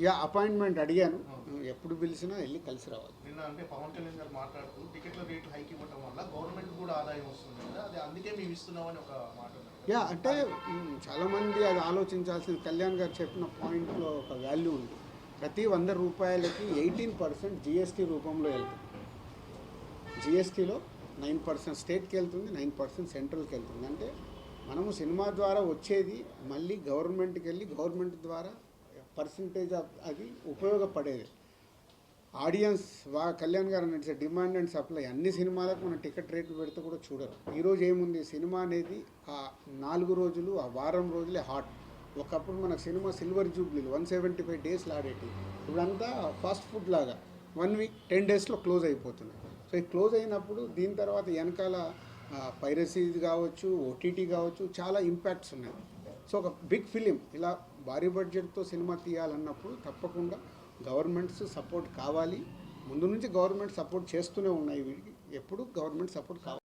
Yeah appointment అడిగాను, ఎప్పుడు పిలిచినా వెళ్ళి కలిసి రావాలి. నిన్న అంటే పవన్ కళ్యాణ్ గారు మాట్లాడుతూ టికెట్ల రేటు హైక్ ఇవ్వడం వల్ల గవర్నమెంట్ కూడా ఆదాయం వస్తుంది కదా, అది అందుకే మేము ఇస్తున్నామని ఒక మాట. యా అంటే చాలామంది అది ఆలోచించాల్సిన, కళ్యాణ్ గారు చెప్పిన పాయింట్లో ఒక వాల్యూ ఉంది. ప్రతి 100 రూపాయలకి 18% జిఎస్టీ రూపంలో వెళ్తుంది. జిఎస్టీలో 9% స్టేట్కి వెళ్తుంది, 9% సెంట్రల్కి వెళ్తుంది. అంటే మనము సినిమా ద్వారా వచ్చేది మళ్ళీ గవర్నమెంట్కి వెళ్ళి గవర్నమెంట్ ద్వారా పర్సంటేజ్ అది ఉపయోగపడేది. ఆడియన్స్ కళ్యాణ్ గారు అన్నట్టు డిమాండ్ అండ్ సప్లై, అన్ని సినిమాలకు మనం టికెట్ రేట్లు పెడితే కూడా చూడరు. ఈరోజు ఏముంది, సినిమా అనేది ఆ 4 రోజులు, ఆ వారం రోజులే హాట్. ఒకప్పుడు మనకు సినిమా సిల్వర్ జూబ్లీలు 175 డేస్లో ఆడేటి. ఇప్పుడంతా ఫాస్ట్ ఫుడ్ లాగా 1 వీక్ 10 డేస్లో క్లోజ్ అయిపోతుంది. సో ఈ క్లోజ్ అయినప్పుడు దీని తర్వాత వెనకాల పైరసీ కావచ్చు, ఓటీటీ కావచ్చు, చాలా ఇంపాక్ట్స్ ఉన్నాయి. సో ఒక బిగ్ ఫిలిం ఇలా భారీ బడ్జెట్తో సినిమా తీయాలన్నప్పుడు తప్పకుండా గవర్నమెంట్స్ సపోర్ట్ కావాలి. ముందు నుంచి గవర్నమెంట్ సపోర్ట్ చేస్తూనే ఉన్నాయి, వీటికి ఎప్పుడు గవర్నమెంట్ సపోర్ట్ కావాలి.